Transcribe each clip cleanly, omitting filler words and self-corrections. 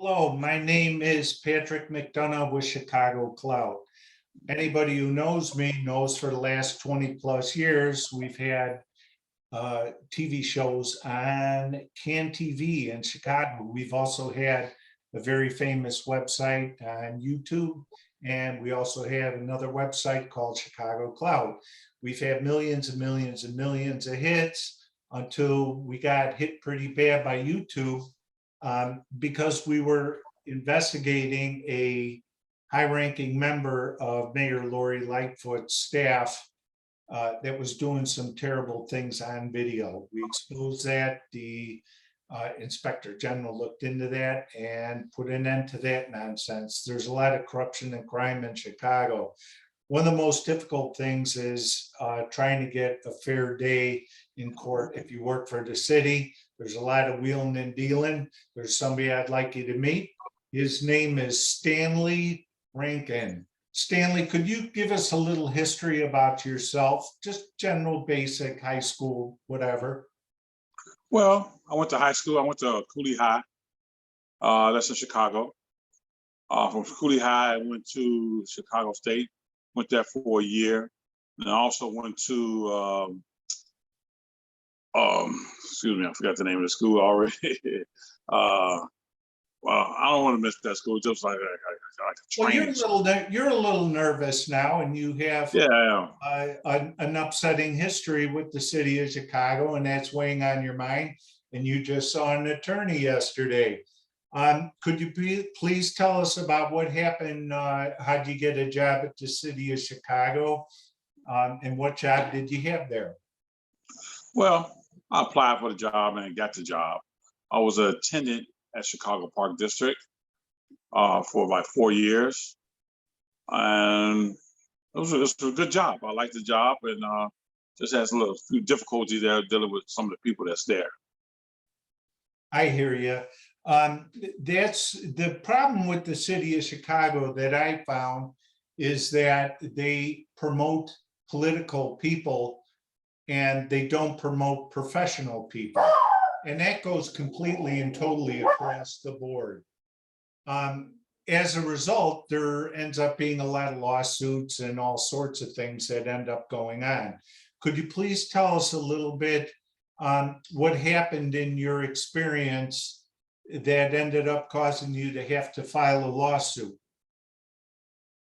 Hello, my name is Patrick McDonough with Chicago Clout. Anybody who knows me knows for the last 20 plus years, we've had TV shows on Can TV in Chicago. We've also had a very famous website on YouTube, and we also have another website called Chicago Clout. We've had millions and millions and millions of hits until we got hit pretty bad by YouTube because we were investigating a high-ranking member of Mayor Lori Lightfoot's staff that was doing some terrible things on video. We exposed that. The Inspector General looked into that and put an end to that nonsense. There's a lot of corruption and crime in Chicago. One of the most difficult things is trying to get a fair day in court. If you work for the city, there's a lot of wheeling and dealing. There's somebody I'd like you to meet. His name is Stanley Rankin. Stanley, could you give us a little history about yourself? Just general, basic, high school, whatever. Well, I went to high school. I went to Cooley High. That's in Chicago. From Cooley High, I went to Chicago State. Went there for a year. And I also went to, excuse me, I forgot the name of the school already. Well, I don't want to miss that school. Just like a Well, train. you're a little nervous now, and you have Yeah. an upsetting history with the city of Chicago, and that's weighing on your mind. And you just saw an attorney yesterday. Could you please tell us about what happened? How'd you get a job at the city of Chicago? And what job did you have there? Well, I applied for the job and got the job. I was an attendant at Chicago Park District for about 4 years. And it was a good job. I liked the job, and just has a few difficulties there dealing with some of the people that's there. I hear you. That's the problem with the city of Chicago that I found, is that they promote political people and they don't promote professional people. And that goes completely and totally across the board. As a result, there ends up being a lot of lawsuits and all sorts of things that end up going on. Could you please tell us a little bit what happened in your experience that ended up causing you to have to file a lawsuit?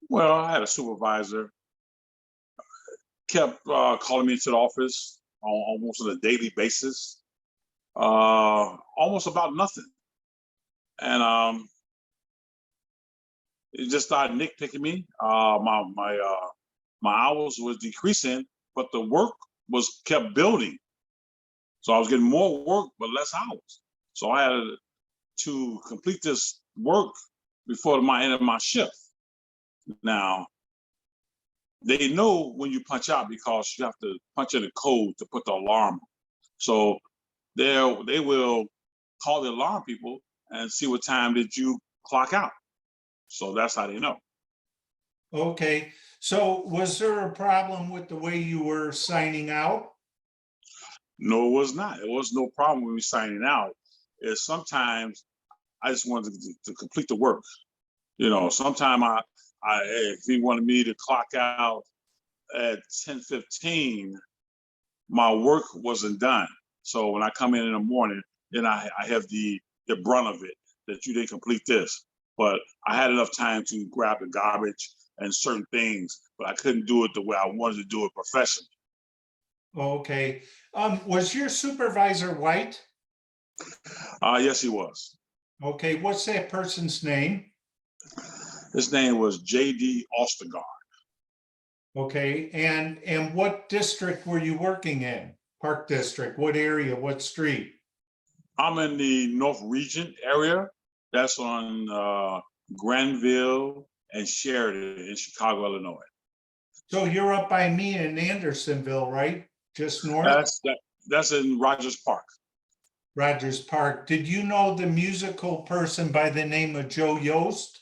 Well, I had a supervisor kept calling me to the office on almost on a daily basis, almost about nothing. And it just started nitpicking me. My hours was decreasing, but the work was kept building. So I was getting more work, but less hours. So I had to complete this work before my end of my shift. Now, they know when you punch out because you have to punch in the code to put the alarm on. So they will call the alarm people and see what time did you clock out. So that's how they know. Okay, so was there a problem with the way you were signing out? No, it was not. It was no problem with me signing out. It's sometimes I just wanted to complete the work. You know, sometimes if he wanted me to clock out at 10:15, my work wasn't done. So when I come in the morning, then I have the brunt of it, that you didn't complete this. But I had enough time to grab the garbage and certain things, but I couldn't do it the way I wanted to do it professionally. Okay, was your supervisor white? Yes, he was. Okay, what's that person's name? His name was J.D. Ostergaard. Okay, and what district were you working in? Park District, what area, what street? I'm in the North Region area. That's on Granville and Sheridan in Chicago, Illinois. So you're up by me in Andersonville, right? Just north? That's in Rogers Park. Rogers Park. Did you know the musical person by the name of Joe Yost?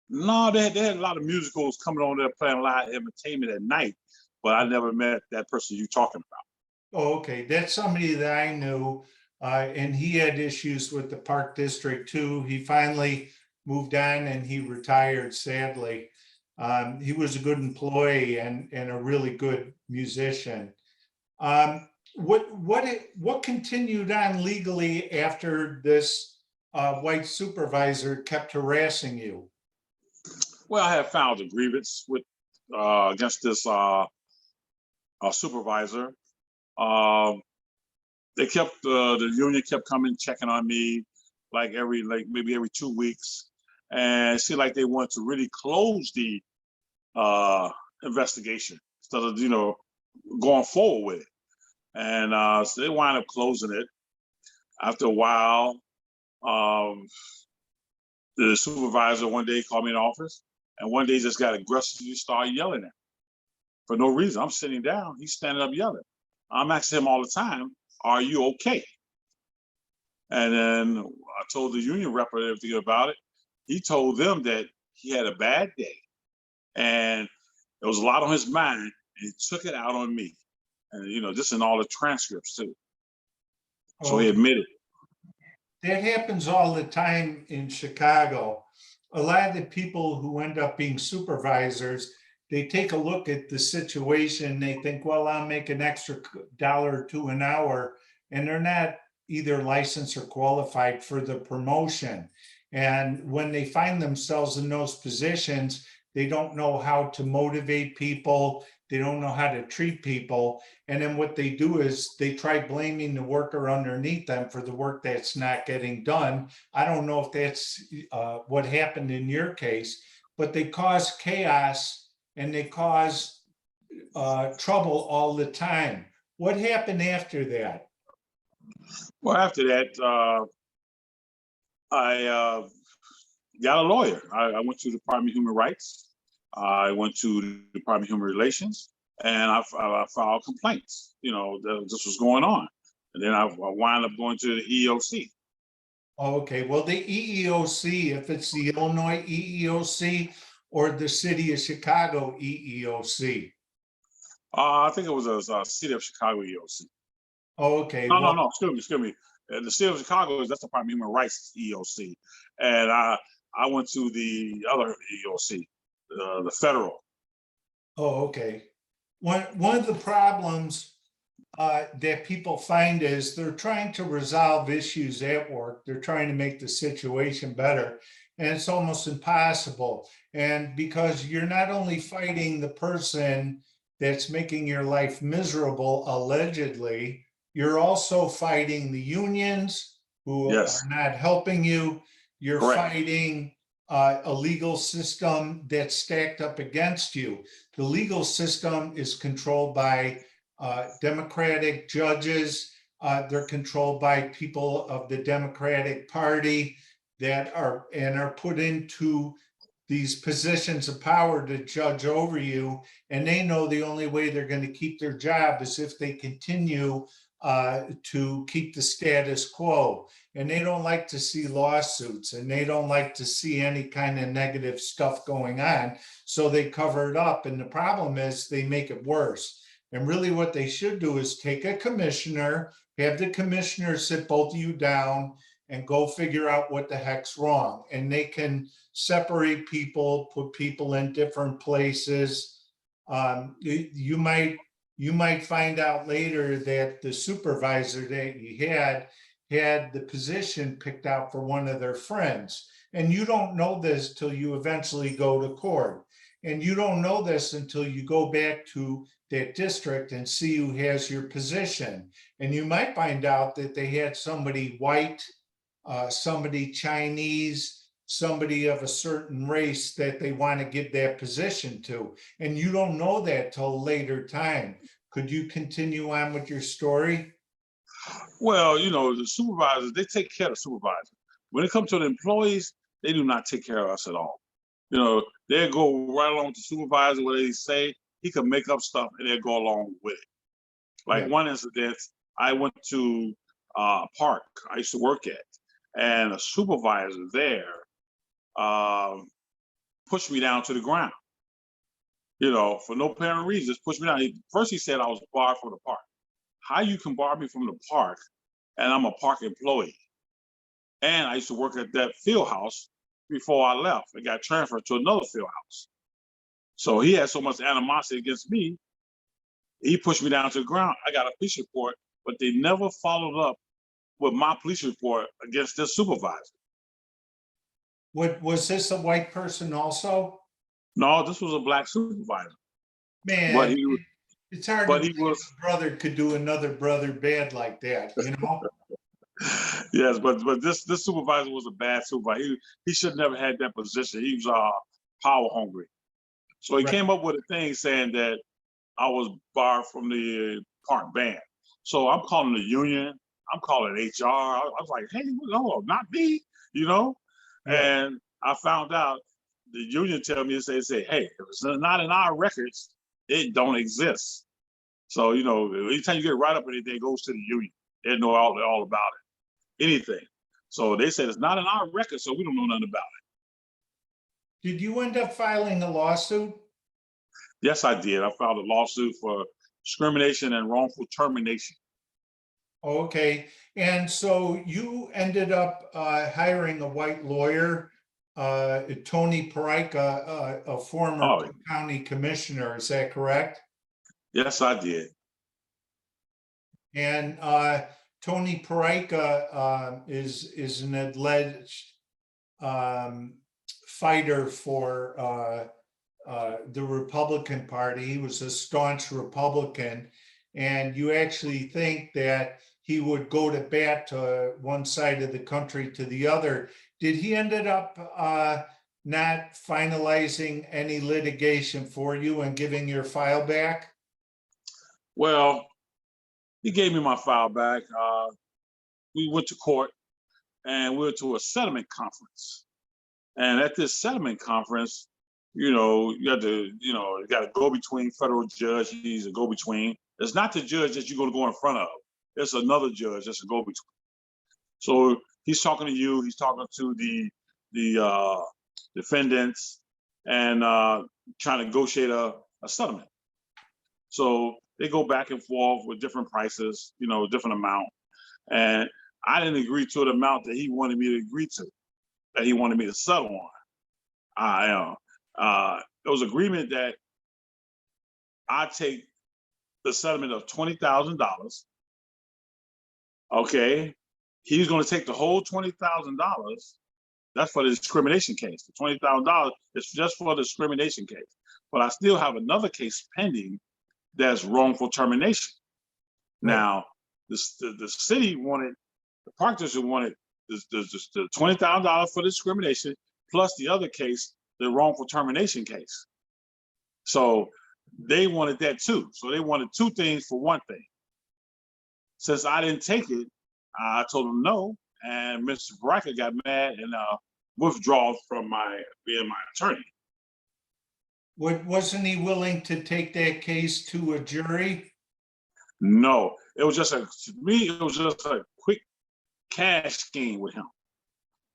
No, they had a lot of musicals coming on there playing live entertainment at night, but I never met that person you're talking about. Oh, okay, that's somebody that I knew. and he had issues with the park district too. He finally moved on and he retired, sadly. He was a good employee and a really good musician. What continued on legally after this white supervisor kept harassing you? Well, I had filed a grievance with against this supervisor. Um, the union kept coming checking on me like maybe every 2 weeks, and it seemed like they wanted to really close the investigation instead of going forward with it. And so they wound up closing it. After a while, the supervisor one day called me in the office, and one day just got aggressively started yelling at me for no reason. I'm sitting down, he's standing up yelling. I'm asking him all the time, "Are you okay?" And then I told the union representative about it. He told them that he had a bad day and there was a lot on his mind, and he took it out on me. And just in all the transcripts too. So he admitted. That happens all the time in Chicago. A lot of the people who end up being supervisors, they take a look at the situation. They think, well, I'll make an extra dollar or two an hour, and they're not either licensed or qualified for the promotion. And when they find themselves in those positions, they don't know how to motivate people. They don't know how to treat people. And then what they do is they try blaming the worker underneath them for the work that's not getting done. I don't know if that's what happened in your case, but they cause chaos and they cause trouble all the time. What happened after that? Well, after that, I got a lawyer. I went to the Department of Human Rights. I went to the Department of Human Relations, and I filed complaints. That this was going on, and then I wound up going to the EEOC. Okay, well, the EEOC, if it's the Illinois EEOC or the City of Chicago EEOC. I think it was a City of Chicago EEOC. Okay, No, well, no, excuse me. The City of Chicago that's the Department of Human Rights EEOC, and I went to the other EEOC, the federal. oh, okay. One of the problems that people find is they're trying to resolve issues at work. They're trying to make the situation better, and it's almost impossible. And because you're not only fighting the person that's making your life miserable, allegedly, you're also fighting the unions who Yes, are not helping you. You're correct. fighting a legal system that's stacked up against you. The legal system is controlled by Democratic judges. They're controlled by people of the Democratic Party that are put into these positions of power to judge over you. And they know the only way they're going to keep their job is if they continue to keep the status quo. And they don't like to see lawsuits, and they don't like to see any kind of negative stuff going on. So they cover it up. And the problem is they make it worse. And really what they should do is take a commissioner, have the commissioner sit both of you down and go figure out what the heck's wrong. And they can separate people, put people in different places. You might find out later that the supervisor that you had the position picked out for one of their friends. And you don't know this till you eventually go to court. And you don't know this until you go back to that district and see who has your position. And you might find out that they had somebody white, somebody Chinese, somebody of a certain race that they want to give that position to. And you don't know that till a later time. Could you continue on with your story? Well, the supervisors, they take care of the supervisors. When it comes to the employees, they do not take care of us at all. They go right along with the supervisor, what they say. He could make up stuff and they'll go along with it. Like Yeah. one incident, I went to a park I used to work at, and a supervisor there pushed me down to the ground. For no apparent reason, just pushed me down. First he said I was barred from the park. How you can bar me from the park and I'm a park employee. And I used to work at that field house before I left and got transferred to another field house. So he had so much animosity against me, he pushed me down to the ground. I got a police report, but they never followed up with my police report against this supervisor. What, was this a white person also? No, this was a black supervisor. But Man, he was, it's hard to but he believe was, a brother could do another brother bad like that, you know? yes, but this supervisor was a bad supervisor. He should never had that position. He was power hungry. So he Right. came up with a thing saying that I was barred from the park band. So I'm calling the union. I'm calling HR. I was like, hey, no, not me, you know? Yeah. And I found out the union tell me, say, hey, if it's not in our records, it don't exist. So, you know, anytime you get a write-up or anything, it goes to the union. They know all about it, anything. So they said it's not in our records, so we don't know nothing about it. Did you end up filing a lawsuit? Yes, I did. I filed a lawsuit for discrimination and wrongful termination. Okay, and so you ended up hiring a white lawyer, Tony Piraica, a former Oh, county commissioner, is that correct? yes, I did. And Tony Piraica is an alleged fighter for the Republican Party. He was a staunch Republican, and you actually think that he would go to bat to one side of the country to the other. Did he ended up not finalizing any litigation for you and giving your file back? Well, he gave me my file back. We went to court and we went to a settlement conference. And at this settlement conference, you know, you got to go between federal judge. He's a go between. It's not the judge that you're going to go in front of. It's another judge that's a go between. So he's talking to you. He's talking to the defendants and trying to negotiate a settlement. So they go back and forth with different prices, you know, different amount. And I didn't agree to the amount that he wanted me to agree to, that he wanted me to settle on. There was agreement that I take the settlement of $20,000. Okay, he's going to take the whole $20,000. That's for the discrimination case. The $20,000 is just for the discrimination case. But I still have another case pending that's wrongful termination. Right. Now, the city wanted, the park district wanted the $20,000 for discrimination, plus the other case, the wrongful termination case. So they wanted that too. So they wanted two things for one thing. Since I didn't take it, I told them no, and Mr. Piraica got mad and withdraw from being my attorney. Wasn't he willing to take that case to a jury? No, it was just to me, it was just a quick cash scheme with him.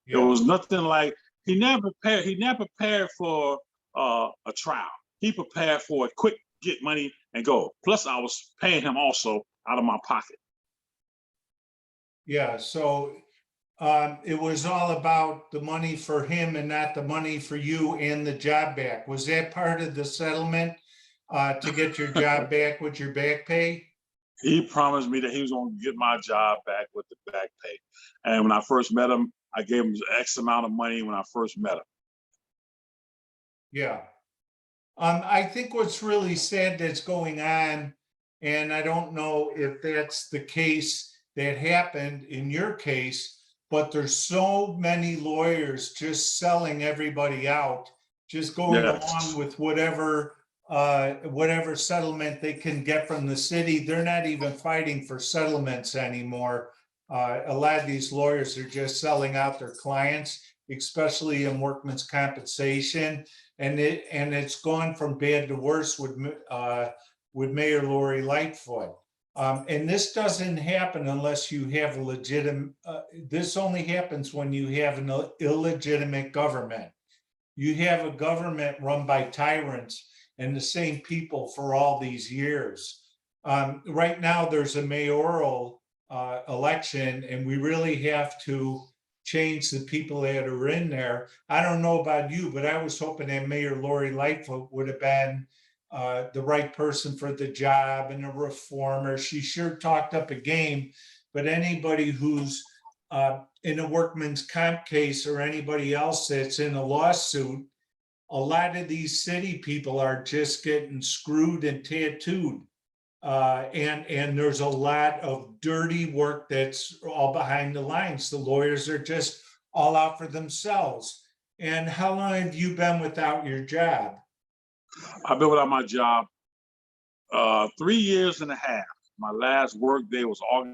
Yeah. It was nothing like he never prepared for a trial. He prepared for a quick get money and go. Plus, I was paying him also out of my pocket. Yeah, so it was all about the money for him and not the money for you and the job back. Was that part of the settlement to get your job back with your back pay? He promised me that he was going to get my job back with the back pay. And when I first met him, I gave him X amount of money when I first met him. Yeah. I think what's really sad that's going on, and I don't know if that's the case that happened in your case, but there's so many lawyers just selling everybody out, just going along with whatever settlement they can get from the city. They're not even fighting for settlements anymore. A lot of these lawyers are just selling out their clients, especially in workman's compensation. And it's gone from bad to worse with Mayor Lori Lightfoot. And this doesn't happen unless you have a legitimate, this only happens when you have an illegitimate government. You have a government run by tyrants and the same people for all these years. Right now, there's a mayoral election, and we really have to change the people that are in there. I don't know about you, but I was hoping that Mayor Lori Lightfoot would have been the right person for the job and a reformer. She sure talked up a game, but anybody who's in a workman's comp case or anybody else that's in a lawsuit, a lot of these city people are just getting screwed and tattooed. And there's a lot of dirty work that's all behind the lines. The lawyers are just all out for themselves. And how long have you been without your job? I've been without my job 3 years and a half. My last work day was August